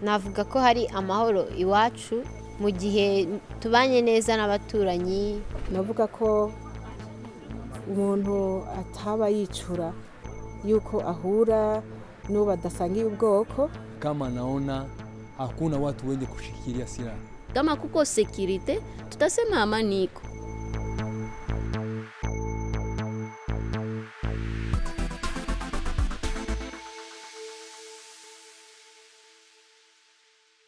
navuga ko hari amahoro iwacu mu gihe tubanye neza n'abaturanyi. Navuga ko umuntu ataba yicura yuko ahura n'uwo badasangiye ubwoko. Kama naona hakuna watu wenye kushikilia silaha. Kama kuko security, tutasema amani iko.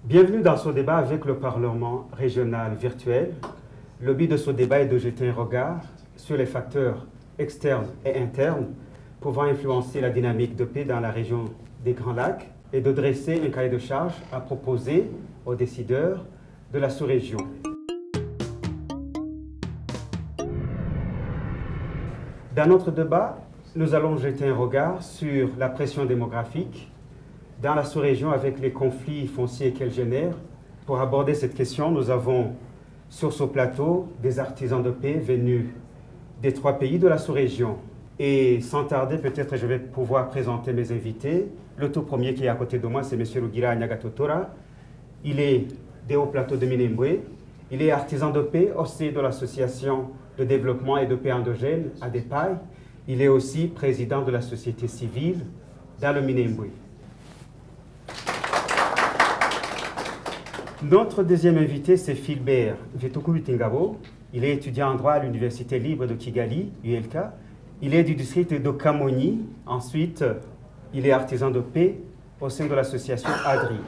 Bienvenue dans ce débat avec le Parlement régional virtuel. Le but de ce débat est de jeter un regard sur les facteurs externes et internes pouvant influencer la dynamique de paix dans la région des Grands Lacs et de dresser un cahier de charges à proposer aux décideurs de la sous-région. Dans notre débat, nous allons jeter un regard sur la pression démographique dans la sous-région avec les conflits fonciers qu'elle génère. Pour aborder cette question, nous avons sur ce plateau des artisans de paix venus des 3 pays de la sous-région. Et sans tarder, peut-être je vais pouvoir présenter mes invités. Le tout premier qui est à côté de moi, c'est M. Rugira Nyagatotora. Il est des hauts plateaux de Minembwe. Il est artisan de paix au sein de l'association de développement et de paix endogène à Depay. Il est aussi président de la société civile dans le Minembwe. Notre deuxième invité, c'est Philbert Vitukubitingabo. Il est étudiant en droit à l'Université libre de Kigali, ULK. Il est du district de Kamoni. Ensuite, il est artisan de paix au sein de l'association ADRI.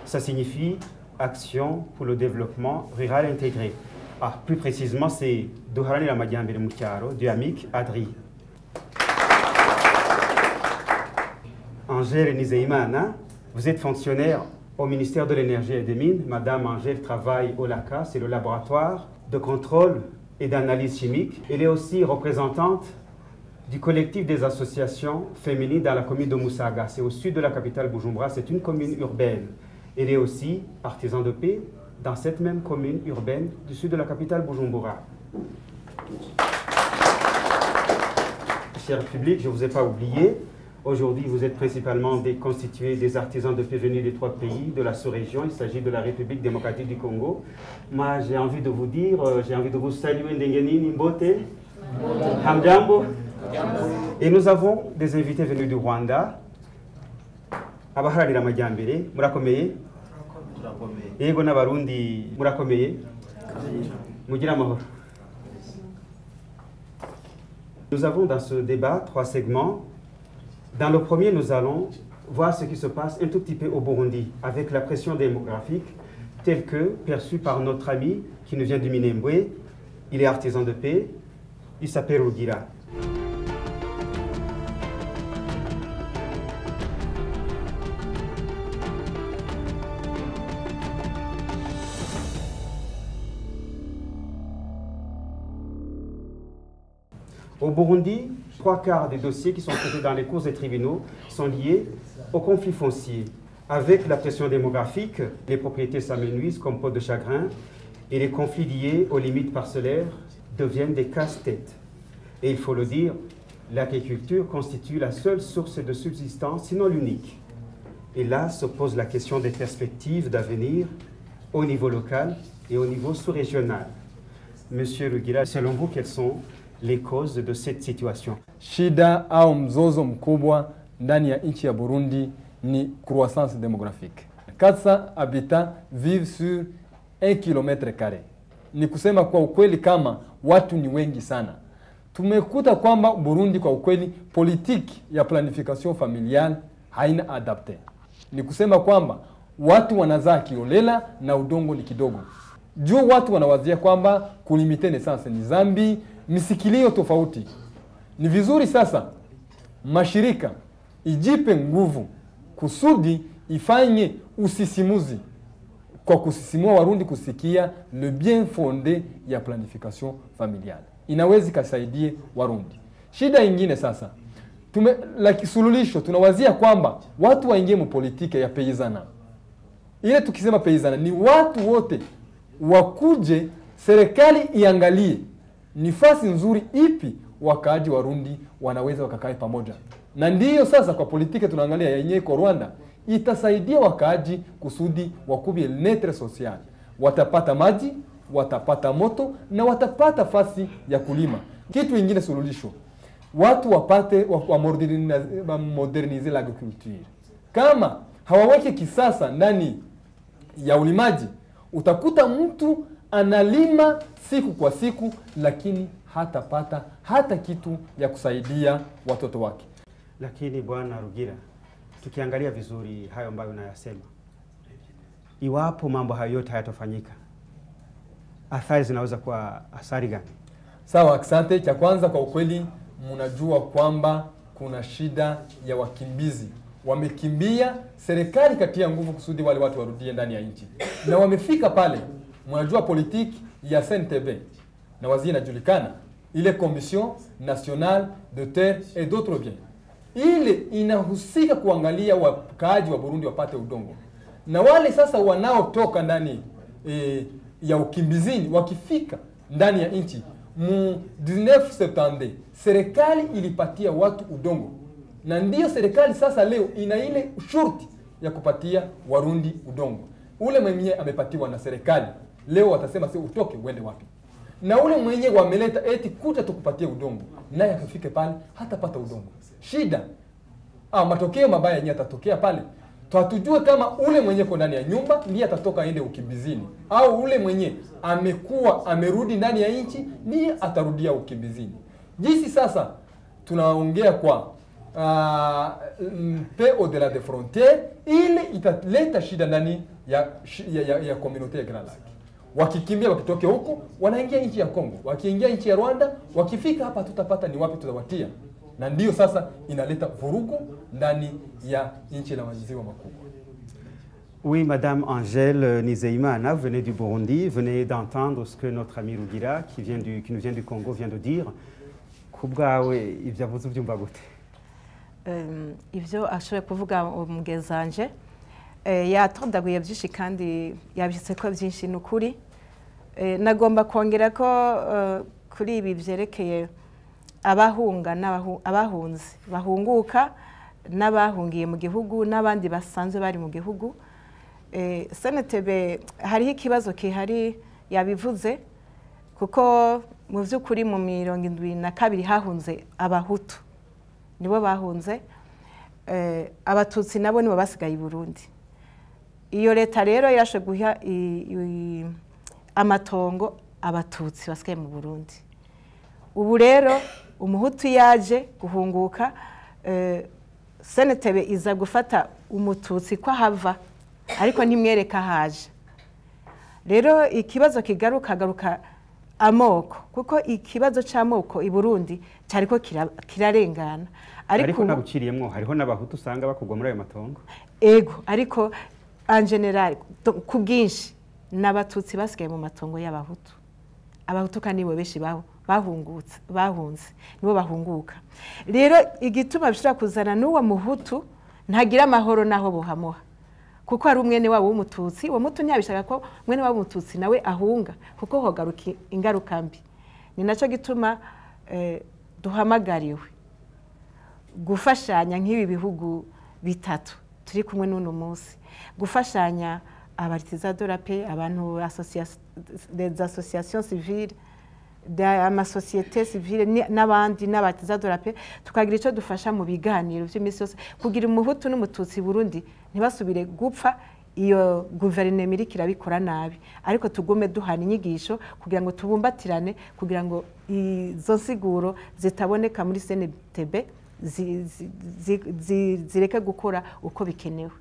Ça signifie Action pour le développement rural intégré. Plus précisément, c'est Doharani Ramadiambele Mutiaro, du AMIC ADRI. Angèle Nizeimana, vous êtes fonctionnaire au ministère de l'Énergie et des Mines. Madame Angèle travaille au LACA, c'est le laboratoire de contrôle et d'analyse chimique. Elle est aussi représentante du collectif des associations féminines dans la commune de Moussaga. C'est au sud de la capitale Bujumbura, c'est une commune urbaine. Elle est aussi artisan de paix dans cette même commune urbaine du sud de la capitale Bujumbura. Cher public, je ne vous ai pas oublié. Aujourd'hui, vous êtes principalement constitués des artisans de paix venus des 3 pays de la sous-région. Il s'agit de la République démocratique du Congo. Moi, j'ai envie de vous dire, j'ai envie de vous saluer Ndengeni Nimbote, Hamdambo. Et nous avons des invités venus du Rwanda. Abaharira Amajyambere, murakomeye? Yego n'abarundi murakomeye? Mugira amahoro. Nous avons dans ce débat 3 segments. Dans le premier, nous allons voir ce qui se passe un tout petit peu au Burundi avec la pression démographique telle que perçue par notre ami qui nous vient du Minembwe. Il est artisan de paix, il s'appelle Rugira. Au Burundi, 3/4 des dossiers qui sont traités dans les cours des tribunaux sont liés au conflit foncier. Avec la pression démographique, les propriétés s'amenuisent comme peau de chagrin et les conflits liés aux limites parcellaires deviennent des casse-têtes. Et il faut le dire, l'agriculture constitue la seule source de subsistance, sinon l'unique. Et là se pose la question des perspectives d'avenir au niveau local et au niveau sous-régional. Monsieur Rugira, selon vous, quelles sont les causes de cette situation? Shida au mzozo mkubwa ndani ya nchi ya Burundi ni croissance démographique. 400 habitants vivent sur 1 km². Ni kusema kwa ukweli kama watu ni wengi sana. Tumekuta kwamba Burundi kwa ukweli politiki ya planification familiale haina adapte. Ni kusema kwamba watu wanazaa kiolela na udongo ni kidogo. Juu watu wanawazia kwamba kulimite naissance ni zambi, misikilio tofauti. Ni vizuri sasa mashirika ijipe nguvu kusudi ifanye usisimuzi kwa kusisimua Warundi kusikia le bien fondé ya planification familiale. Inawezi kasaidie Warundi. Shida ingine sasa, la kisululisho tunawazia kwamba watu waingie mu politike ya peizana. Ile tukisema peizana ni watu wote wakuje, serikali iangalie nifasi nzuri ipi wakaaji Warundi wanaweza wakakae pamoja. Na ndiyo sasa kwa politike tunaangalia yenyewe kwa Rwanda itasaidia wakaaji kusudi wakubie netre social. Watapata maji, watapata moto na watapata fasi ya kulima. Kitu ingine suluhisho, watu wapate wa modernize l'agriculture. Kama hawaweke kisasa ndani ya ulimaji, utakuta mtu analima siku kwa siku, lakini hatapata hata kitu ya kusaidia watoto wake. Lakini Bwana Rugira, tukiangalia vizuri hayo ambayo unayasema, iwapo mambo hayo yote hayatofanyika, athari zinaweza kuwa athari gani? Sawa, asante. Cha kwanza, kwa ukweli mnajua kwamba kuna shida ya wakimbizi. Wamekimbia, serikali katia nguvu kusudi wale watu warudie ndani ya nchi. Na wamefika pale, mnajua politiki ya CNTB na waziri inajulikana, ile Commission Nationale de Terre et d'autres biens. Ile inahusika kuangalia wakaaji wa Burundi wapate udongo. Na wale sasa wanaotoka ndani ya ukimbizini wakifika ndani ya nchi, mu 1970 serikali ilipatia watu udongo. Na ndiyo serikali sasa leo ina ile shurti ya kupatia Warundi udongo. Ule mwenye amepatiwa na serikali leo watasema si utoke uende wapi. Na ule mwenye wameleta eti kuja tukupatie udongo, naye akifike pale hatapata udongo. Shida matokeo mabaya yenyewe atatokea pale. Tutujue kama ule mwenye kwa ndani ya nyumba ndiye atatoka aende ukimbizini, au ule mwenye amekuwa amerudi ndani ya nchi ndiye atarudia ukimbizini. Jinsi sasa tunaongea kwa paix au-delà des frontières, ile italeta shida ndani ya communauté ya Grand Lac. Wakikimbia wakitoke huko wanaingia nchi ya Kongo, wakiingia nchi ya Rwanda, wakifika hapa tutapata ni wapi tutawatia. Na ndiyo sasa inaleta vurugu ndani ya nchi la maziwa makubwa. Oui, Madame Angèle Nizeyimana, vous venez du Burundi, venez d'entendre ce que notre ami Rugira, qui nous vient du Congo, vient de dire. Kubwawe ivyo avuze uvyumva gute? Ivyo ashoboye kuvuga umugezanje yatondaguye byinshi kandi yabishitse ko byinshi n'ukuri. Nagomba kongera ko kuri ibi byerekeye abahunga n'abahunzi bahunguka n'abahungiye mu gihugu n'abandi basanzwe bari mu gihugu. CNTB hariho ikibazo kihari yabivuze, kuko mu by'ukuri mu 72 hahunze abahutu, nibo bahunze, abatutsi nabo nibo basigaye i Burundi. Iyo leta rero yashe guha amatongo abatutsi basigaye mu Burundi. Ubu rero umuhutu yaje guhunguka, CNTB iza gufata umututsi ko hava ariko ntimwereka haje. Rero ikibazo kigaruka amoko, kuko ikibazo c'amoko i Burundi cyariko kirarengana. Ariko nabuciriyemwo hariho n'abahutu usanga bakugwa muri ayo matongo. Ego, ariko en general ku bwinshi n'abatutsi basigaye mu matongo y'abahutu. Abahutu kandi bo beshi bahunze nibo bahunguka. Rero igituma bishira kuzana n'uwo muhutu ntagira amahoro naho bohamoha, kuko ari umwene wabo w'umututsi. Uwo mutu ntiyabishaka ko mwene wabo w'umututsi nawe ahunga, kuko hogaruka ingaruka mbi. Ni naco gituma duhamagariwe gufashanya nk'ibi bihugu bitatu turi kumwe n'uno munsi, gufashanya abartiza de la paix, abantu des associations civiles, ama société civile n'abandi n'abartiza de la paix, tukagira ico dufasha mu biganiro by'imisi yose kugira umuhutu n'umututsi Burundi ntibasubire gupfa iyo guverinoma iri kirabikora nabi, ariko tugume duhana inyigisho kugira ngo tubumbatirane, kugira ngo izo nsiguro zitaboneka muri CNTB zireke gukora uko bikenewe.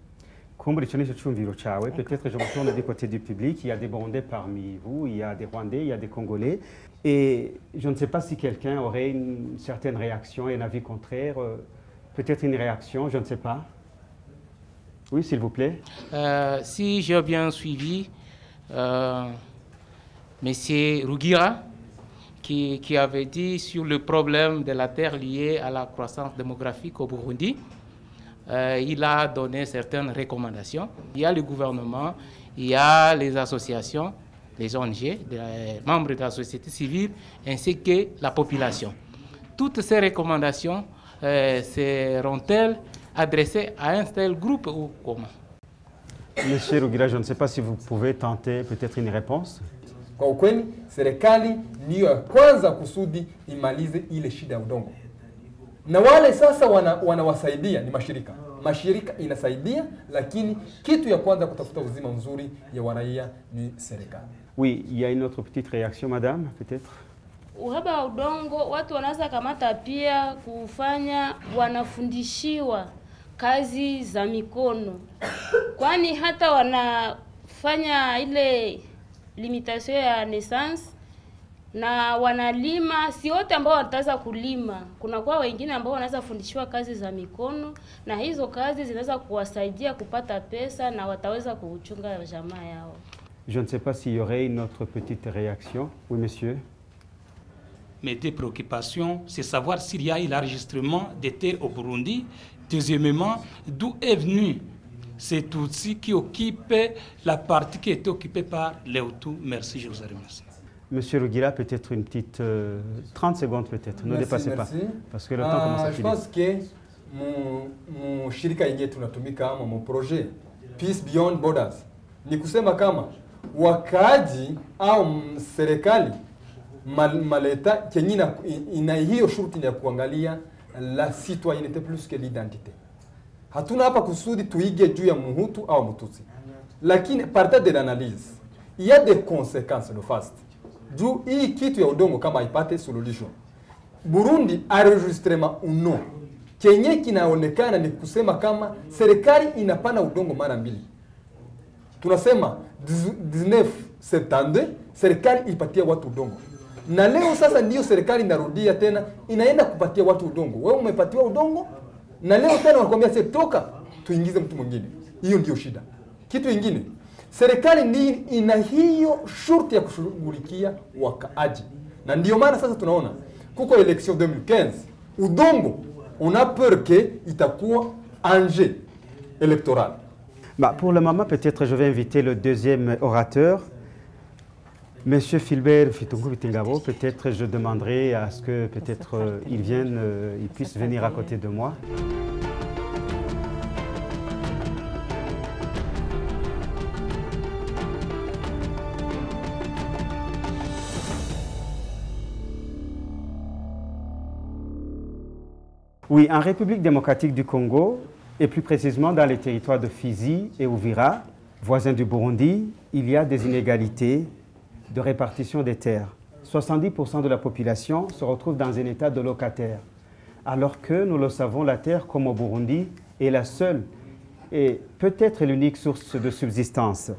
Kumbura ico nico cumviro cawe. Peut-être je me tourne du côté du public, il y a des Burundais parmi vous, il y a des Rwandais, il y a des Congolais, et je ne sais pas si quelqu'un aurait une certaine réaction et un avis contraire, peut-être une réaction, je ne sais pas. Oui, s'il vous plaît. Si j'ai bien suivi, Monsieur Rugira, qui avait dit sur le problème de la terre lié à la croissance démographique au Burundi, il a donné certaines recommandations. Il y a le gouvernement, il y a les associations, les ONG, les membres de la société civile, ainsi que la population. Toutes ces recommandations seront-elles adressé à un tel groupe ou comment? Monsieur Rugira, je ne sais pas si vous pouvez tenter peut-être une réponse. Kwa ukweli serikali ndiyo ya kwanza kusudi imalize ile shida ya udongo, na wale sasa wanawasaidia ni mashirika. Mashirika inasaidia, lakini kitu ya kwanza kutafuta uzima nzuri ya waraia ni serikali. Oui, il y a une autre petite réaction, madame, peut-être. Uhaba wa udongo, watu wanaweza kamata pia kufanya, wanafundishiwa kazi za mikono, kwani hata wanafanya ile limitation ya naissance na wanalima. Si wote ambao wataweza kulima, kuna kwa wengine ambao wanaweza fundishiwa kazi za mikono, na hizo kazi zinaweza kuwasaidia kupata pesa na wataweza kuchunga jamaa yao. Je ne sais pas s'il y aurait une autre petite réaction. Oui, monsieur. Mes deux préoccupations, c'est savoir s'il y a eu l'enregistrement des terres au Burundi. Deuxièmement, d'où est venu cet outil qui occupe la partie qui était occupée par les Hutus. Merci, je vous remercie. Monsieur Rugira, peut-être une petite 30 secondes peut-être. Ne dépassez pas. Parce que le temps commence à finir. Je pense que mon shirika yenye tunatumika ama mon projet Peace Beyond Borders ni kusema kama wakaaji au serikali maleta kenyina ina hiyo shurti ya kuangalia la citoyenneté plus que l'identité. Hatuna hapa kusudi tuige juu ya Muhutu au Mututsi, lakini partant de l'analyse il y a des conséquences néfastes juu hii kitu ya udongo kama haipate suluhisho. Burundi enregistrement uno kenye kinaonekana ni kusema kama serikali inapana udongo mara mbili. Tunasema 1972 serikali ipatia watu udongo, na leo sasa ndio serikali inarudia tena inaenda kupatia watu udongo. Wewe umepatiwa udongo na leo tena wanakuambia sasa toka tuingize mtu mwingine. Hiyo ndio shida. Kitu kingine, serikali ni ina hiyo shurti ya kushughulikia wakaaji, na ndio maana sasa tunaona kuko election 2015 udongo on a peur que itakuwa enjeu électoral. Bah, pour le moment, peut-être je vais inviter le deuxième orateur, Monsieur Philbert Fitungu Bitingabo. Peut-être je demanderai à ce que peut-être il vienne, il puisse venir à côté de moi. Oui, en République démocratique du Congo, et plus précisément dans les territoires de Fizi et Uvira, voisins du Burundi, il y a des inégalités de répartition des terres. 70% de la population se retrouve dans un état de locataire, alors que, nous le savons, la terre, comme au Burundi, est la seule et peut-être l'unique source de subsistance.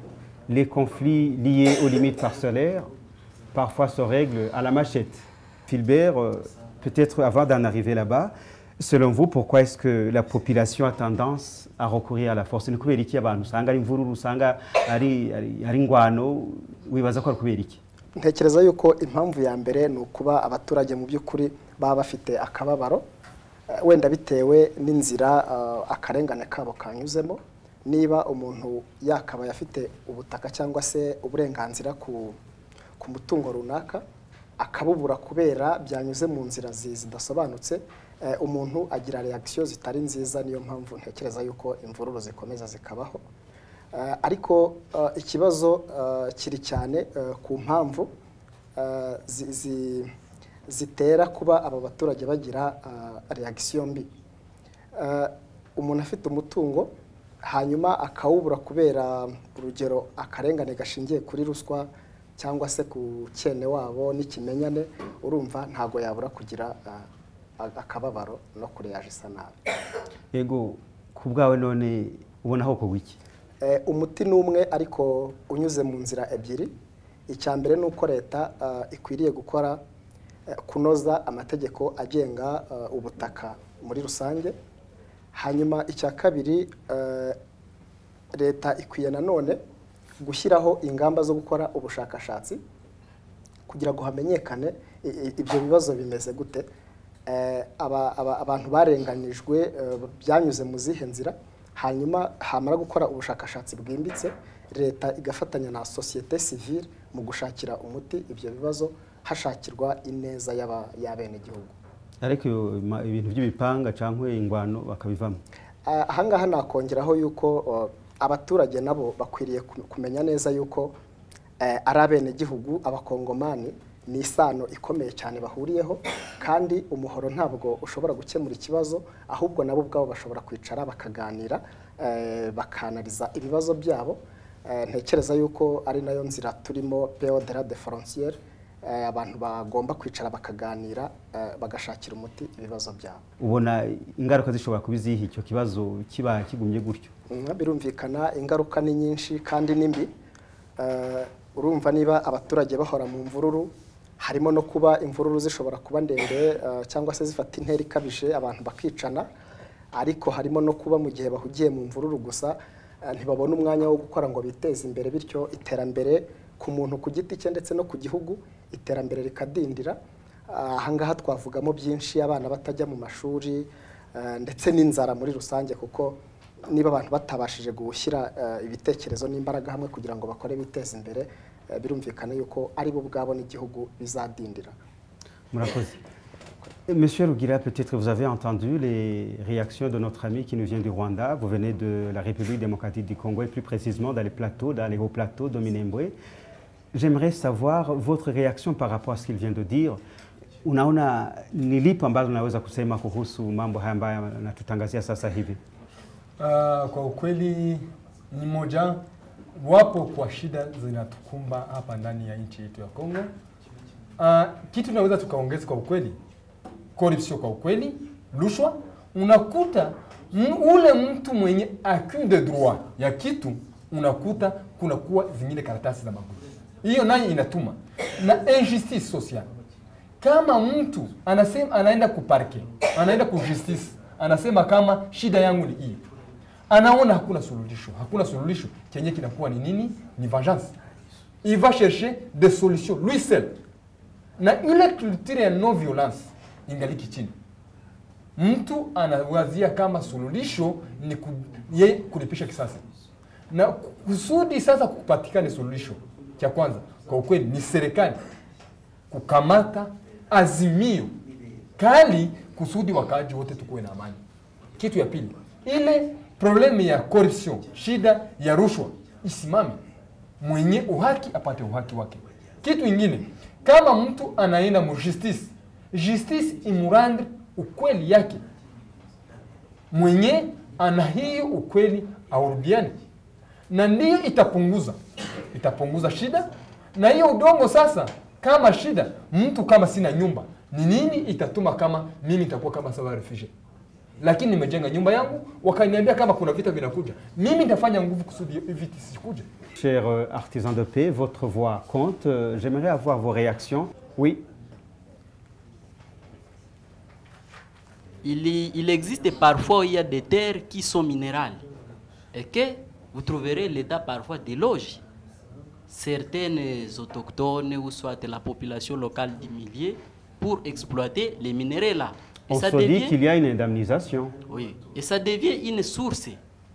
Les conflits liés aux limites parcellaires parfois se règlent à la machette. Philbert, peut-être avant d'en arriver là-bas, selon vous, pourquoi est-ce que la population a tendance à recourir à la force? Ni kubera iki abantu usanga ari imvururu, usanga ari ingwano, wibaza ko ari kubera iki? Ntekereza yuko impamvu ya mbere ni ukuba abaturage mu by'ukuri baba bafite akababaro, wenda bitewe n'inzira akarengane kabo kanyuzemo. Niba umuntu yakabaye afite ubutaka cyangwa se uburenganzira ku mutungo runaka akabubura kubera byanyuze mu nzira zidasobanutse, umuntu agira reaction zitari nziza. Niyo mpamvu ntekereza yuko imvururu zikomeza zikabaho. Ariko ikibazo kiri cyane ku mpamvu zitera kuba aba baturage bagira reaction mbi. Umuntu afite umutungo hanyuma akawubura kubera urugero akarengane gashingiye kuri ruswa cyangwa se ku cyene wabo n'ikimenyane, urumva ntago yabura kugira akababaro no kureagisa nabi. Yego, ku bwawe none ubona ho kugwa iki? Umuti numwe ariko unyuze mu nzira ebyiri. Icya mbere nuko leta ikwiriye gukora kunoza amategeko agenga ubutaka muri rusange. Hanyuma icya kabiri, leta ikwiye nanone gushyiraho ingamba zo gukora ubushakashatsi kugira ngo hamenyekane ibyo bibazo bimeze gute, abantu barenganijwe byanyuze mu zihe nzira. Hanyuma hamara gukora ubushakashatsi bwimbitse, leta igafatanya na société civile mu gushakira umuti ibyo bibazo hashakirwa ineza y'abene gihugu. Ariko ibintu by'ibipanga cyangwa ingwano bakabivamo. ahangaha nakongeraho yuko abaturage nabo bakwiriye kumenya neza yuko ari abenegihugu abakongomani ni isano ikomeye cyane bahuriyeho, kandi umuhoro ntabwo ushobora gukemura ikibazo, ahubwo nabo ubwabo bashobora kwicara bakaganira bakanariza ibibazo byabo. Ntekereza yuko ari nayo nzira turimo P.O.D.R. de frontière, abantu bagomba kwicara bakaganira bagashakira umuti ibibazo byabo. Ubona ingaruka zishobora kubiziha icyo kibazo kiba kigumye gutyo? Birumvikana ingaruka ni nyinshi kandi nimbi. Urumva niba abaturage bahora mu mvururu, harimo no kuba imvururu zishobora kuba ndende cyangwa se zifata intera ikabije abantu bakicana, ariko harimo no kuba mu gihe bahugiye mu mvururu gusa ntibabona umwanya wo gukora ngo biteze imbere, bityo iterambere ku muntu ku giti cye ndetse no ku gihugu iterambere rikadindira. Ahangaha twavugamo byinshi, abana batajya mu mashuri ndetse n'inzara muri rusange, kuko niba abantu batabashije gushyira ibitekerezo n'imbaraga hamwe kugira ngo bakore biteze imbere, birumvikana yuko ari bo ubwabo n'igihugu bizadindira. Murakoze. Monsieur Rugira, peut-être vous avez entendu les réactions de notre ami qui nous vient du Rwanda. Vous venez de la République démocratique du Congo et plus précisément dans les plateaux, dans les hauts plateaux de Minembwe. J'aimerais savoir votre réaction par rapport à ce qu'il vient de dire. Unaona ni lipi ambalo unaweza kusema kuhusu mambo haya ambayo natutangazia sasa hivi? Kwa ukweli ni moja wapo kwa shida zinatukumba hapa ndani ya nchi yetu ya Kongo. Kitu tunaweza tukaongeza kwa ukweli, corruption kwa ukweli, rushwa. Unakuta ule mtu mwenye acquis de droit ya kitu, unakuta kuna kuwa zingine karatasi za maguru. Hiyo nayo inatuma na injustice sociale. Kama mtu anasema anaenda kuparke, anaenda ku justice, anasema kama shida yangu ni hii, anaona hakuna suluhisho, chenye kinakuwa ni nini? Ni vengeance. Il va chercher des solutions lui seul. Na ile culture ya non violence ingaliki chini. Mtu anawazia kama suluhisho ni yeye kulipisha kisasi. Na kusudi sasa kupatikane suluhisho, cha kwanza kwa ukweli ni serikali kukamata azimio kali kusudi wakaaji wote tukuwe na amani. Kitu ya pili, ile problemi ya corruption, shida ya rushwa isimame, mwenye uhaki apate uhaki wake. Kitu ingine, kama mtu anaenda mu justice imurande ukweli yake, mwenye ana hiyo ukweli aurudiane, na ndiyo itapunguza shida. Na hiyo udongo sasa, kama shida, mtu kama sina nyumba, ni nini itatuma kama mimi nitakuwa kama sawa refugee? Lakini nimejenga nyumba yangu, wakaniambia kama kuna vita vinakuja, mimi nitafanya nguvu kusudi vita sikuje. Cher artisan de paix, votre voix compte. J'aimerais avoir vos réactions. Oui. Il existe parfois, il y a des terres qui sont minérales et que vous trouverez l'État parfois déloge certaines autochtones ou soit la population locale du milieu pour exploiter les minéraux là. Et on se dit qu'il y a une indemnisation. Oui, et ça devient une source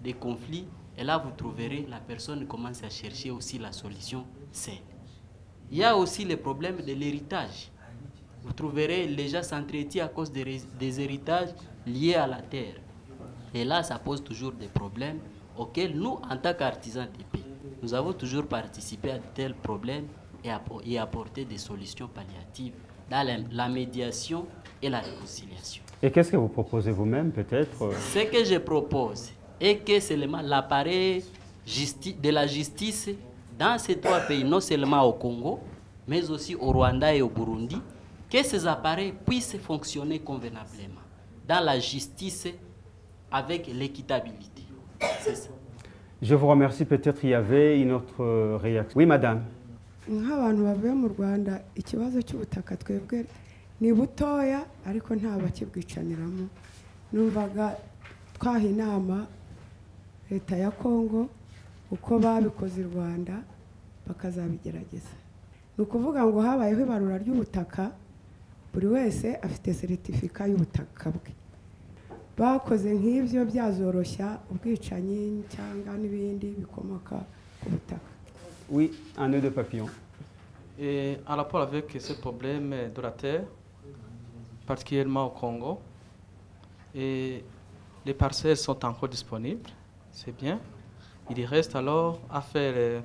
de conflits. Et là, vous trouverez la personne commence à chercher aussi la solution saine. Il y a aussi le problème de l'héritage. Vous trouverez les gens s'entretiennent à cause des héritages liés à la terre. Et là, ça pose toujours des problèmes auxquels nous, en tant qu'artisans de paix, nous avons toujours participé à de tels problèmes et apporté des solutions palliatives dans la médiation et la réconciliation. Et qu'est-ce que vous proposez vous-même, peut-être? Ce que je propose est que seulement l'appareil de la justice dans ces trois pays, non seulement au Congo, mais aussi au Rwanda et au Burundi, que ces appareils puissent fonctionner convenablement dans la justice avec l'équitabilité. C'est ça. Je vous remercie. Peut-être il y avait une autre réaction. Oui, madame. Nk'abantu bavuye mu Rwanda, ikibazo cy'ubutaka twebwe ni butoya ariko nta bakibwicaniramo. Numvaga twaha inama leta ya Kongo uko babikoze u Rwanda bakazabigerageza. Ni ukuvuga ngo habayeho ibarura ry'ubutaka, buri wese afite certificat y'ubutaka bwe. Bakoze nk'ibyo byazoroshya ubwicanyi cyangwa n'ibindi bikomoka ku butaka. Oui, un nœud de papillon. Et en rapport avec ce problème de la terre, particulièrement au Congo, et les parcelles sont encore disponibles, c'est bien. Il reste alors à faire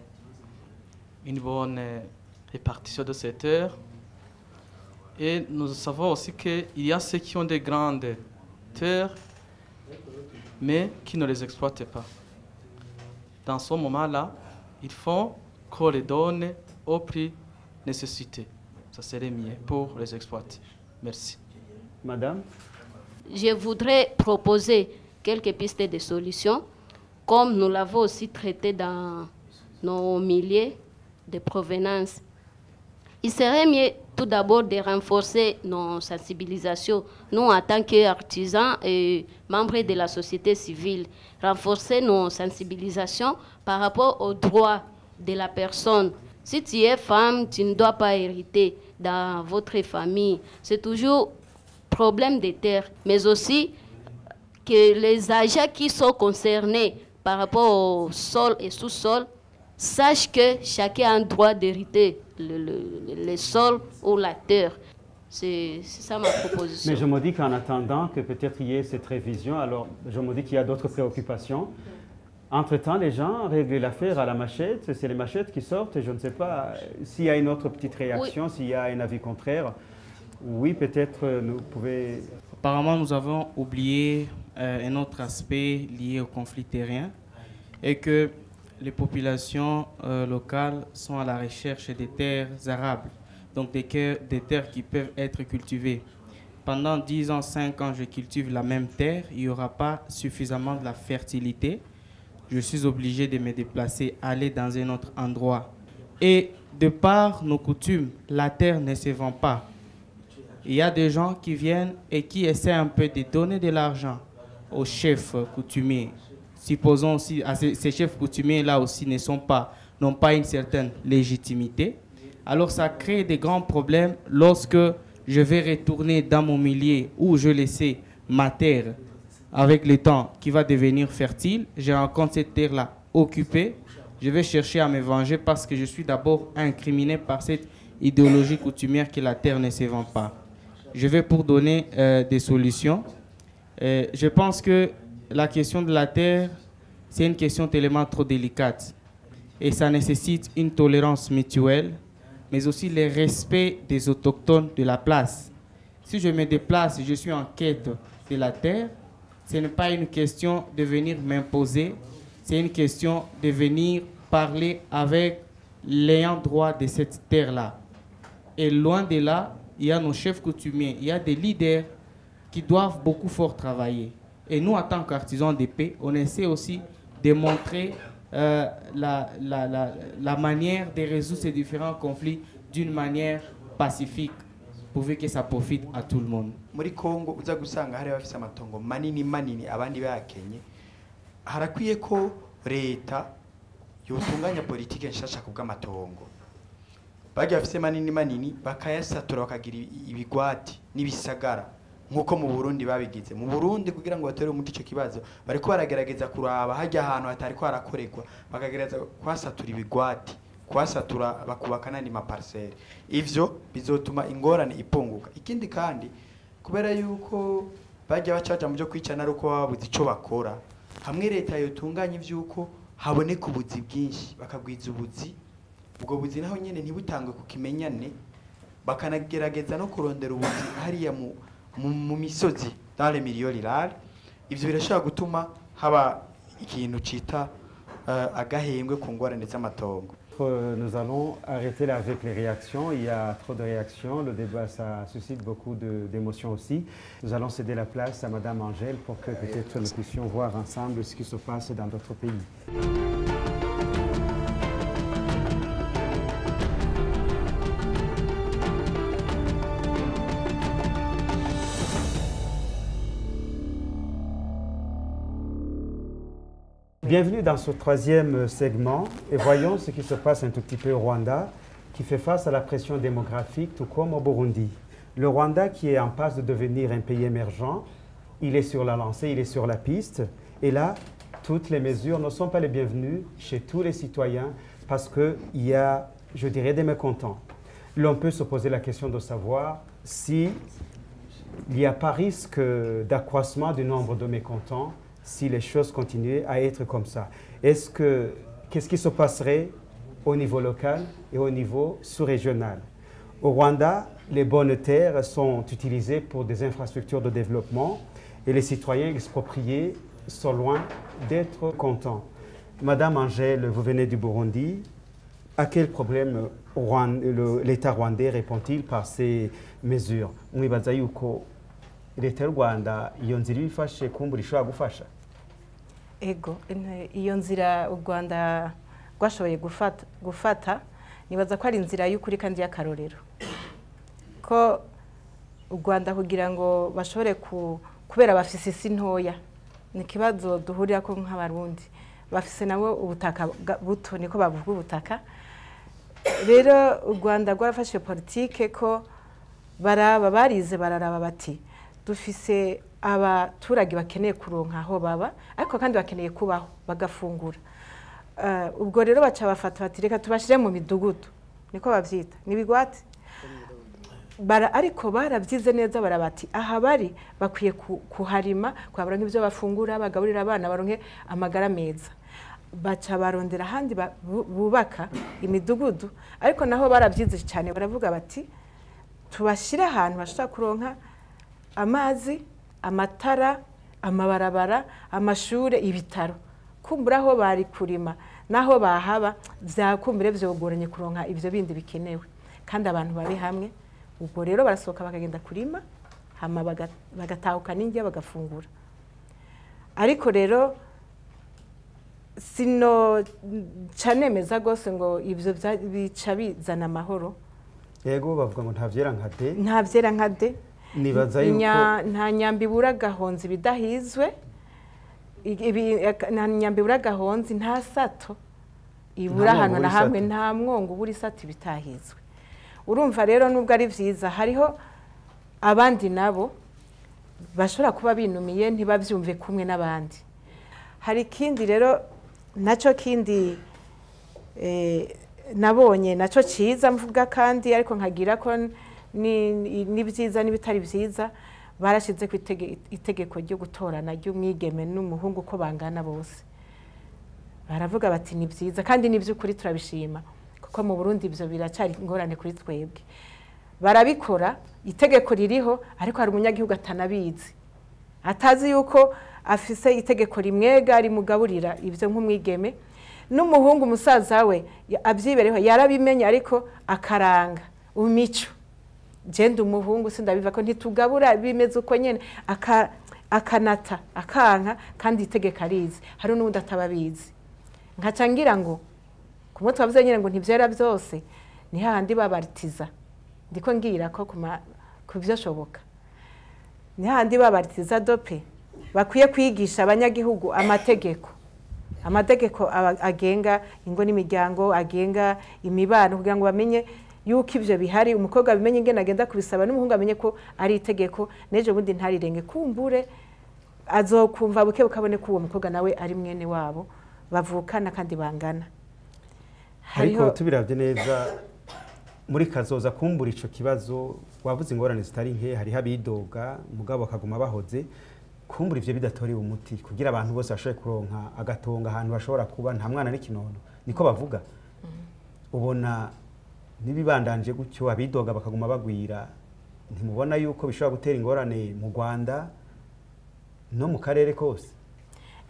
une bonne répartition de ces terres. Et nous savons aussi qu'il y a ceux qui ont des grandes terres, mais qui ne les exploitent pas. Dans ce moment-là, il faut qu'on les donne au prix nécessité. Ça serait mieux pour les exploiter. Merci. Madame? Je voudrais proposer quelques pistes de solutions, comme nous l'avons aussi traité dans nos milliers de provenance. Il serait mieux tout d'abord de renforcer nos sensibilisations, nous en tant qu'artisans et membres de la société civile, renforcer nos sensibilisations par rapport aux droits de la personne. Si tu es femme, tu ne dois pas hériter dans votre famille. C'est toujours problème de terre, mais aussi que les agents qui sont concernés par rapport au sol et sous-sol sachent que chacun a un droit d'hériter le sol ou la terre. C'est ça ma proposition. Mais je me dis qu'en attendant que peut-être il y ait cette révision, alors je me dis qu'il y a d'autres préoccupations. Entre-temps, les gens règlent l'affaire à la machette, c'est les machettes qui sortent, et je ne sais pas s'il y a une autre petite réaction, s'il y a un avis contraire. Oui, peut-être nous pouvons... Apparemment, nous avons oublié un autre aspect lié au conflit terrien et que les populations locales sont à la recherche des terres arables, donc des terres qui peuvent être cultivées. Pendant 10 ans, 5 ans, je cultive la même terre, il n'y aura pas suffisamment de la fertilité. Je suis obligé de me déplacer, aller dans un autre endroit. Et de par nos coutumes, la terre ne se vend pas. Il y a des gens qui viennent et qui essaient un peu de donner de l'argent aux chefs coutumiers. Supposons aussi, ces chefs coutumiers-là aussi n'ont pas une certaine légitimité. Alors ça crée des grands problèmes lorsque je vais retourner dans mon milieu où je laissais ma terre avec le temps qui va devenir fertile. Je rencontre cette terre-là occupée. Je vais chercher à me venger parce que je suis d'abord incriminé par cette idéologie coutumière que la terre ne se vend pas. Je vais pour donner des solutions. Je pense que la question de la terre, c'est une question tellement trop délicate. Et ça nécessite une tolérance mutuelle, mais aussi le respect des autochtones de la place. Si je me déplace et je suis en quête de la terre, ce n'est pas une question de venir m'imposer, c'est une question de venir parler avec l'ayant droit de cette terre-là. Et loin de là, il y a nos chefs coutumiers, il y a des leaders qui doivent beaucoup fort travailler. Et nous, en tant qu'artisans de paix, on essaie aussi de montrer la manière de résoudre ces différents conflits d'une manière pacifique, pourvu que ça profite à tout le monde. Muri Congo uza gusanga hari abafise amatongo manini manini abandi bakenye, harakwiye ko leta yotunganya politike nshasha kubw'amatongo. Bagi bafise manini manini bakayasatura bakagira ibigwati n'ibisagara nkuko mu Burundi babigize. Mu Burundi kugira ngo batere umuti ico kibazo bariko baragerageza kuraba hajya ahantu hatari ko harakoregwa bakagerageza kwasatura ibigwati, kwasatura bakubaka nandi ma parcelle. Ivyo bizotuma ingorane ipunguka. Ikindi kandi kubera yuko bajya bacaja mu byo kwicana ruko babuze ico bakora, hamwe leta yotunganya ivyuko haboneka ubuzi bwinshi bakagwiza ubuzi, ubwo buzi naho nyene ntibutangwe ku kimenyane, bakanagerageza no kurondera ubuzi hariya mu misozi dans les milieux ruraux. Ivyo birashaka gutuma haba ikintu cita agahembwe ku ngorane z'amatongo. Nous allons arrêter là avec les réactions. Il y a trop de réactions. Le débat, ça suscite beaucoup d'émotions aussi. Nous allons céder la place à Madame Angèle pour que peut-être nous puissions voir ensemble ce qui se passe dans d'autres pays. Bienvenue dans ce troisième segment et voyons ce qui se passe un tout petit peu au Rwanda, qui fait face à la pression démographique tout comme au Burundi. Le Rwanda qui est en passe de devenir un pays émergent, il est sur la lancée, il est sur la piste. Et là, toutes les mesures ne sont pas les bienvenues chez tous les citoyens parce qu'il y a, je dirais, des mécontents. L'on peut se poser la question de savoir si il n'y a pas risque d'accroissement du nombre de mécontents si les choses continuaient à être comme ça. Qu'est-ce qui se passerait au niveau local et au niveau sous-régional? Au Rwanda, les bonnes terres sont utilisées pour des infrastructures de développement et les citoyens expropriés sont loin d'être contents. Madame Angèle, vous venez du Burundi. À quel problème l'État rwandais répond-il par ces mesures? Mwibaza yuko leta y'u Rwanda iyo nzira ibifashe kumbura ishobora gufasha? Ego, iyo nzira u Rwanda rwashoboye gufata nibaza ko ari inzira y'ukuri kandi y'akarorero. Ko u Rwanda kugira ngo bashobore kubera bafise isi ntoya ni kibazo duhurira ko nk'abarundi bafise nabo ubutaka buto niko bavuga ubutaka. Rero u Rwanda rwarafashe politike ko barize bararaba bati dufise abaturage bakeneye kuronka aho baba ariko kandi bakeneye kubaho bagafungura. Ubwo rero baca bafata bati reka tubashire mu midugudu niko bavyita nibigwate ariko barabyize neza barabati aha bari bakwiye kuharima kwabaronka ibyo bafungura bagaburira abana baronke amagara meza. Baca barondera ahandi bubaka imidugudu ariko naho barabyize cyane baravuga bati tubashira ahantu bashaka kuronka amazi, amatara, amabarabara, amashure, ibitaro. Kumbura aho bari kurima naho bahaba vyakumbire vyogoranye kuronka ivyo bindi bikenewe kandi abantu bari hamwe. Ubwo rero barasohoka bakagenda kurima hama bagatahuka n'indya bagafungura. Ariko rero sino canemeza gose ngo ivyo bica bizana amahoro. Yego bavuga ngo nta vyera nka de. Nta vyera nka de. Nibaza yuko nta nyambi buragahonzi bidahizwe. Nta nyambi buragahonzi nta sato ibura hano na hamwe nta mwongo buri sato bitahizwe. Urumva rero nubwo ari vyiza hariho abandi nabo bashobora kuba binumiye ntibavyumve kumwe n'abandi. Hari kindi rero naco kindi nabonye naco ciza mvuga kandi ariko nkagira ko ni vyiza n'ibitari vyiza barashize ku itegeko ryo gutorana ry'umwigeme n'umuhungu ko bangana bose. Baravuga bati ni vyiza kandi ni vy'ukuri turabishima kuko mu Burundi ivyo biracari ingorane kuri twebwe. Barabikora itegeko ririho ariko hari umunyagihugu atanabizi atazi yuko afise itegeko rimwega rimugaburira ivyo nk'umwigeme n'umuhungu musaza we avyibereho yarabimenye ariko akaranga umico jende umuhungu sindabiva ko ntitugabura bimeze uko nyene akanata akanka kandi itegeko arizi hari n'undi atababizi nkacangira ngo kumwe twavuze nyene ngo ntivyera byose ni hahandi babaritiza ndiko ngira ko kuvyo shoboka ni hahandi babaritiza dope bakwiye kwigisha abanyagihugu amategeko agenga ingo n'imiryango agenga imibano kugira ngo bamenye yuko ivyo bihari umukobwa bimenye ingene agenda kubisaba n'umuhungu amenye ko ari itegeko nejo bundi ntarirenge kumbure azokumva buke bukabone ko uwo mukobwa nawe ari mwene wabo bavukana kandi bangana. Ariko tubiravye neza muri kazoza kumbura ico kibazo wavuze ingorane zitari nke hari habidoga mugabo akaguma bahoze kumbura ivyo bidatoriwe umuti kugira abantu bose bashobore kuronka agatonga ahantu bashobora kuba nta mwana n'ikinono niko bavuga. Ubona nibibandanje gutyo abidoga bakaguma bagwira ntimubona yuko bishobora gutera ingorane mu Rwanda no mu karere kose?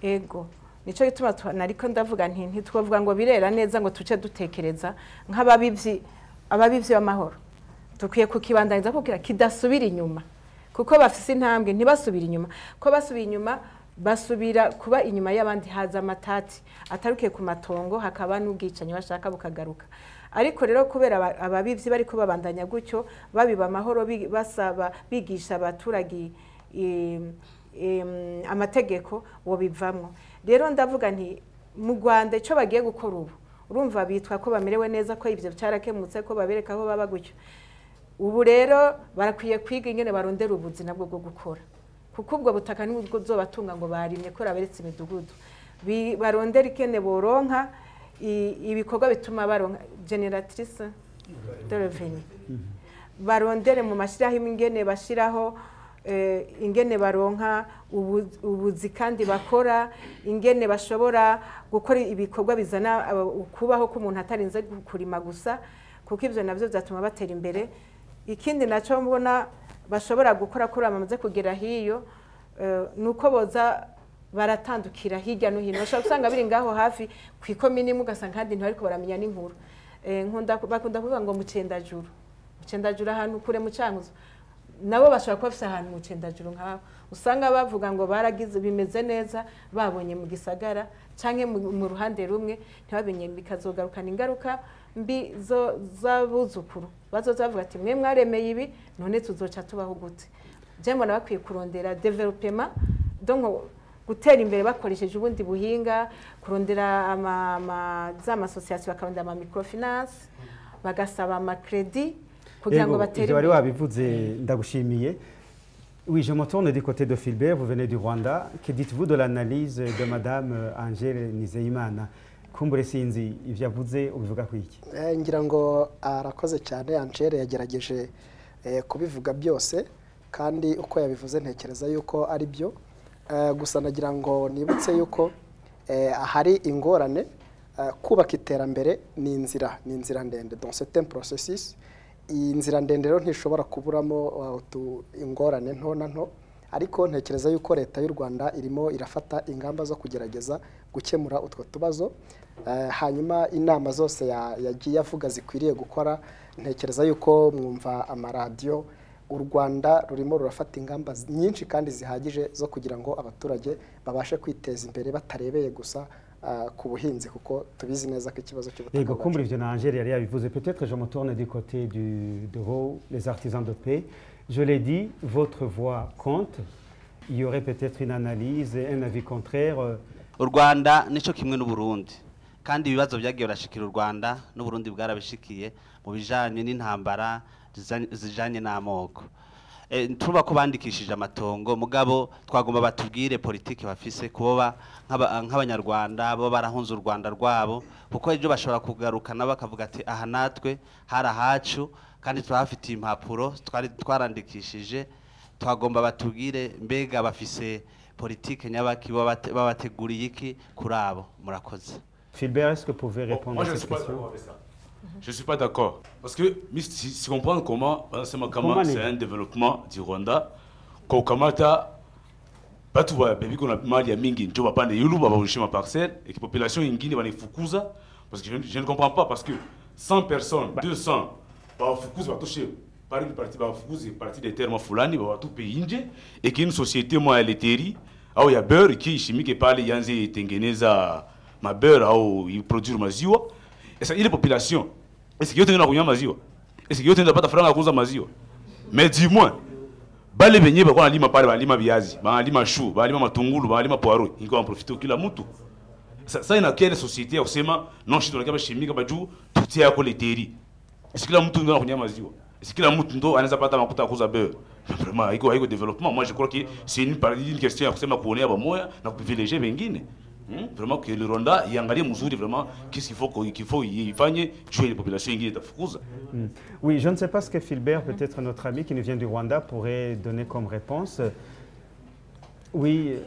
Ego nico gituma nariko ndavuga nti ntitwovuga ngo birera neza ngo tuce dutekereza nk'ababivyi b'amahoro tukwiye kukibandaniza kugira kidasubira inyuma kuko bafise intambwe ntibasubira inyuma ko basubira inyuma basubira kuba inyuma y'abandi haza amatati atarukiye ku matongo hakaba n'ubwicanyi bashaka bukagaruka. Ariko rero kubera ababivyi bari kubabandanya gutyo babiba amahoro basaba bigisha abaturage amategeko wo bivamwo. Rero ndavuga nti mu Rwanda ico bagiye gukora ubu urumva bitwa ko bamerewe neza ko ivyo cyarakemutse ko babereka aho baba gutyo. Ubu rero barakwiye kwiga ingene barondera ubuzi nabwo bwo gukora kuko ubwo butaka ni ubwo zobatunga ngo barimye ko raberetse imidugudu barondera ikene boronka ibikorwa bituma baronka generatrice de revenu barondere mu mashiraho ingene bashiraho ingene baronka ubuzi kandi bakora, ingene bashobora gukora ibikorwa bizana kubaho ko umuntu atarinze kurima gusa, kuko ivyo navyo byatuma batera imbere. Ikindi naco mbona bashobora gukora kuri amaze kugera hiyo nuko boza baratandukira hirya no hino. Bashobora gusanga biri ngaho hafi ku ikomini mugasanga kandi ntariko baramenya n'inkuru. Bakunda kuvuga ngo mucendajuru ahantu kure mu Cankuzo, nabo bashobora kuba bafise ahantu mucendajuru nk'aho usanga bavuga ngo baragize bimeze neza babonye mu gisagara canke mu ruhande rumwe, ntibabenye bikazogarukana ingaruka mbi z'abuzukuru bazoza bavuga ati mwe mwaremeye ibi none tuzoca tubaho gute. Je mbona bakwiye kurondera development, donc gutera imbere bakoresheje ubundi buhinga, kurondera za association bakarondera ama microfinance, bagasaba ama credit kugira ngo batere imbere. Bari wabivuze ndagushimiye. Oui, je me tourne du côté de Philbert, vous venez du Rwanda. Que dites-vous de l'analyse de Madame Angèle Nizeyimana? Kumbure sinzi ivyo yavuze ubivuga kwiki? Ngira ngo arakoze cyane. Angèle yagerageje kubivuga byose, kandi uko yabivuze ntekereza yuko ari byo. Gusa nagira ngo nibutse yuko hari ingorane. Kubaka iterambere ni inzira ndende, donc c'est un processus. Inzira ndende rero ntishobora kuburamo ingorane nto na nto, ariko ntekereza yuko leta y'u Rwanda irimo irafata ingamba zo kugerageza gukemura utwo tubazo. Hanyuma inama zose yagiye avuga zikwiriye gukora, ntekereza yuko mwumva amaradiyo, u Rwanda rurimo rurafata ingamba nyinshi kandi zihagije zo kugira ngo abaturage babashe kwiteza imbere batarebeye gusa ku buhinzi, kuko tubizi neza ko ikibazo cy'ubutaka. Yego, kumbura ivyo na Angèle yari yabivuze. Peut-être je me tourne du côté de vous, les artisans de paix. Je l'ai dit, votre voix compte. Il y aurait peut-être une analyse, un avis contraire. U Rwanda nico kimwe n'u Burundi, kandi ibibazo byagiye birashikira u Rwanda n'u Burundi bwarabishikiye mu bijanye n'intambara zijanye n'amoko. Turuba ko bandikishije amatongo, mugabo twagomba batubwire politiki bafise kuboba nk'abanyarwanda bo barahunze u Rwanda rwabo, kuko ejo bashobora kugarukana bakavuga ati aha natwe harahacu kandi turahafitiye impapuro twarandikishije. Twagomba batubwire mbega bafise politiki nyabaki babateguriye iki kuri abo. Murakoze. Philbert, est-ce que vous pouvez répondre à cette question? Je ne suis pas d'accord. Parce que si on comprend comment c'est un développement du Rwanda, quand Kamata, pas tout va, mais qu'on a mal, il y a mingi, tu vas pas de yulu, va boucher ma parcelle, et que la population ingine va les fukuza, parce que je ne comprends pas, parce que 100 personnes, 200, va fukuza, va toucher, par une partie, va fukuza, partie des termes fulani, va tout pays indien, et qu'une société, moi, elle est terri, ah, il y a beurre, qui chimique et parle, yanzi, tengeneza, ma beurre, ah, il produit ma ziwa. Et ça, il y a des populations. Est-ce qu'il y a des maziwa? Est-ce qu'il y a des franga à cause de maziwa? Mais dis-moi, bale benye bakona lima pale balima viazi, balima chou, balima matungulu, balima poireau, ils vont profiter kila mtu. Ça ina quelle société osema non shito na kama chimique baju tutia yako leteri. Est-ce que la mtu ndo anakunya maziwa? Est-ce que la mtu ndo anaweza pata makuta kuza beurre? Vraiment, iko développement. Moi je crois que c'est une question ya kusema kuonea bamoya na kuprivilégier wengine. Vraiment que le Rwanda yangalie mzuri vraiment qu'est-ce qu'il faut y faire tuer les populations ingine tafukuza. Oui, je ne sais pas ce que Philbert, peut-être notre ami qui nous vient du Rwanda, pourrait donner comme réponse. Oui.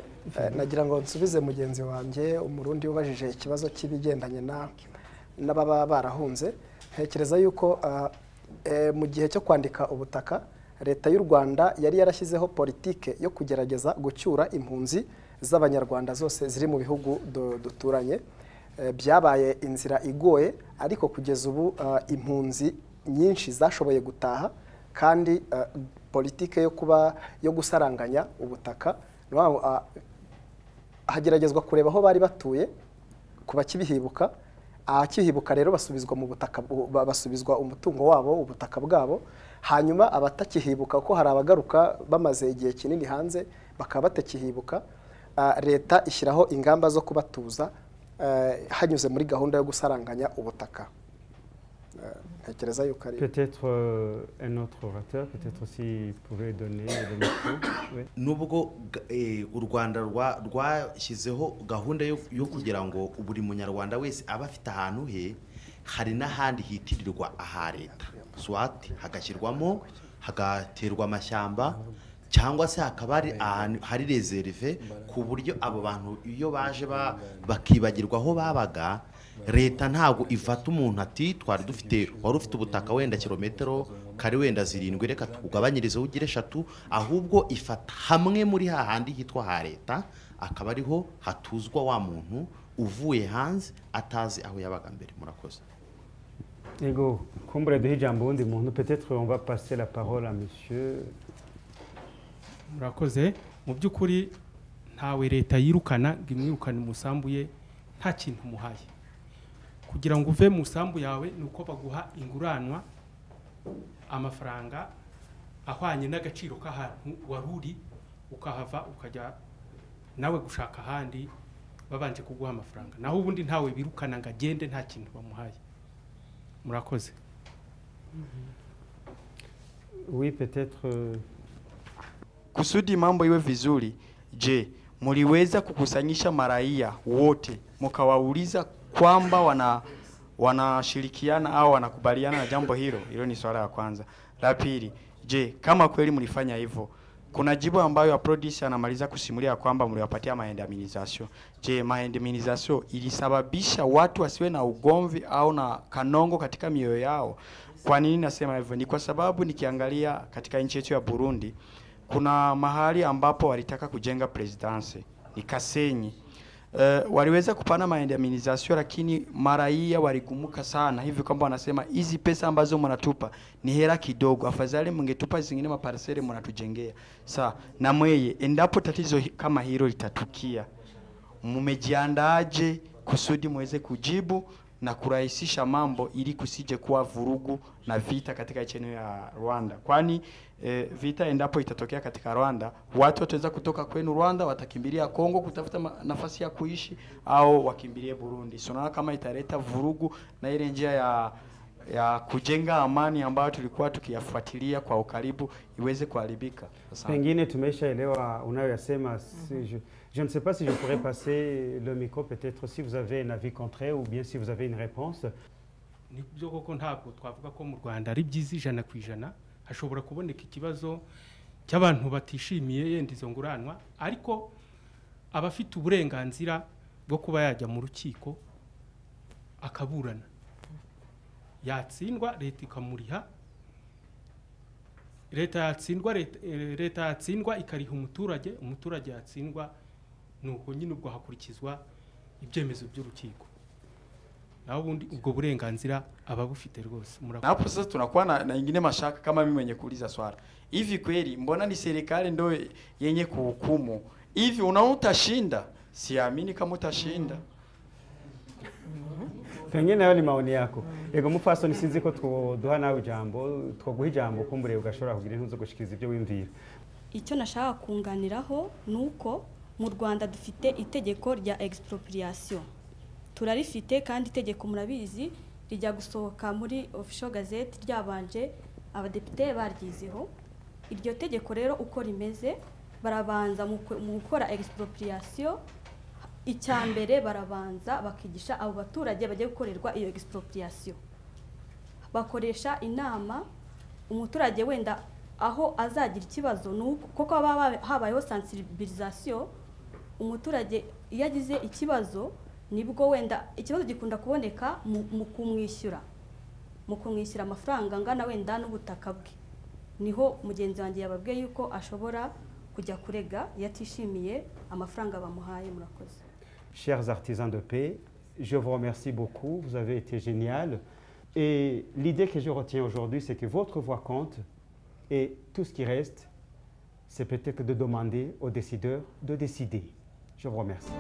Nagira ngo nsubize mugenzi wanjye umurundi ubajije ikibazo cy'ibigendanye n'ababa barahunze. Ntekereza yuko mu gihe cyo kwandika ubutaka leta y'u Rwanda yari yarashyizeho politike yo kugerageza gucyura impunzi z'abanyarwanda zose ziri mu bihugu duturanye. Byabaye inzira igoye, ariko kugeza ubu impunzi nyinshi zashoboye gutaha, kandi politike yo gusaranganya ubutaka hageragezwa kureba aho bari batuye kuba kibihibuka. Akihibuka rero basubizwa mu butaka, basubizwa umutungo wabo, ubutaka bwabo. Hanyuma abatakihibuka ko hari abagaruka bamaze igihe kinini hanze bakaba batakihibuka, leta ishyiraho ingamba zo kubatuza hanyuze muri gahunda yo gusaranganya ubutaka. Ntekereza yuko ari peut-être un autre orateur, peut-être aussi pouvait donner le micro. Nubwo u Rwanda rwashyizeho gahunda yo kugira ngo buri munyarwanda wese aba afite ahantu he, hari n'ahandi hitirirwa aha leta, swat hagashyirwamo hagaterwa amashyamba cyangwa se hakaba hari ahantu hari reserve ku buryo abo bantu iyo baje bakibagirwa aho babaga, leta ntabwo ifata umuntu ati twari dufite wari ufite ubutaka wenda kilometero kare wenda 7 reka tugabanyirizeho ugire 3, ahubwo ifata hamwe muri hahandi hitwa ha leta, akaba ariho hatuzwa wa muntu uvuye hanze atazi aho yabaga mbere. Murakoze. Ego, kumbure duhe ijambo undi muntu, peut-être on va passer la parole à monsieur. Murakoze. Mu by'ukuri ntawe leta yirukana ngo imwirukane umusambu ye nta kintu muhaye. Kugira ngo uve mu sambu yawe nuko baguha inguranwa amafaranga ahwanye n'agaciro k'ahantu waruri, ukahava ukajya nawe gushaka ahandi babanje kuguha amafaranga. Naho ubundi ntawe birukana ngo agende nta kintu bamuhaye. Murakoze. Oui, peut-être kusudi mambo iwe vizuri. Je, mliweza kukusanyisha maraia wote mkawauliza kwamba wanashirikiana au wanakubaliana na jambo hilo? Hilo ni swala la kwanza. La pili, je, kama kweli mlifanya hivyo, kuna jibu ambayo Aprodis anamaliza kusimulia kwamba mliwapatia maendamization. Je, maendamization ilisababisha watu wasiwe na ugomvi au na kanongo katika mioyo yao? Kwa nini nasema hivyo? Ni kwa sababu nikiangalia katika nchi yetu ya Burundi, kuna mahali ambapo walitaka kujenga presidency, ni Kasenyi. Waliweza kupana maendamization, lakini maraia waligumuka sana hivi kwamba wanasema hizi pesa ambazo mnatupa ni hela kidogo, afadhali mngetupa zingine maparsele mnatujengea. Sawa, na mweye endapo tatizo kama hilo litatukia, mmejiandaaje kusudi muweze kujibu na kurahisisha mambo ili kusije kuwa vurugu na vita katika nchi ya Rwanda? Kwani vita endapo itatokea katika Rwanda, watu wataweza kutoka kwenu Rwanda watakimbilia Kongo kutafuta nafasi ya kuishi au wakimbilie Burundi. Sio kama italeta vurugu na ile njia ya kujenga amani ambayo tulikuwa tukiyafuatilia kwa ukaribu iweze kuharibika. Pengine tumeshaelewa unayoyasema. Je ne sais pas si je pourrais passer le micro, peut-être si vous avez un avis contraire ou bien si vous avez une réponse. Ni byo koko ntabwo twavuga ko mu Rwanda ari byiza 100%. Hashobora kuboneka ikibazo cy'abantu batishimiye yenda izo nguranwa, ariko abafite uburenganzira bwo kuba yajya mu rukiko akaburana, yatsindwa leta ikamuriha, leta yatsindwa ikariha umuturage yatsindwa, nuko nyine ubwo hakurikizwa ibyemezo by'urukiko. Na ubundi ubwo burenganzira ababufite rwose. Hapo sasa tunakuwa na ingine mashaka kama mimi mwenye kuuliza swala. Hivi kweli mbona ni serikali ndio yenye kuhukumu? Hivi utashinda? Siamini kama utashinda. Pengine nayo ni maoni yako. Ego mufaso nisinzi ko duha nawe ijambo, twoguha ijambo kumbure ugashobora kugira intuzo gushikiriza ibyo wimvira. Icyo nashaka kunganiraho nuko mu Rwanda dufite itegeko rya expropriation. Turarifite kandi itegeko murabizi rijya gusohoka muri official gazette ryabanje abadepite baryizeho. Iryo tegeko rero uko rimeze, barabanza mu gukora expropriation, icyambere barabanza bakigisha abo baturage bagiye gukorerwa iyo expropriation. Bakoresha inama, umuturage wenda aho azagira ikibazo nuko koko habayeho sensibilisation. Umuturage iyo agize ikibazo nibwo wenda ikibazo gikunda kuboneka mu kumwishyura amafaranga angana wenda n'ubutaka bwe. Niho mugenzi wanjye yababwiye yuko ashobora kujya kurega yatishimiye amafaranga bamuhaye. Murakoze. Chers artisans de paix, je vous remercie beaucoup, vous avez été génial. Et l'idée que je retiens aujourd'hui, c'est que votre voix compte et tout ce qui reste, c'est peut-être de demander aux décideurs de décider. Je vous remercie.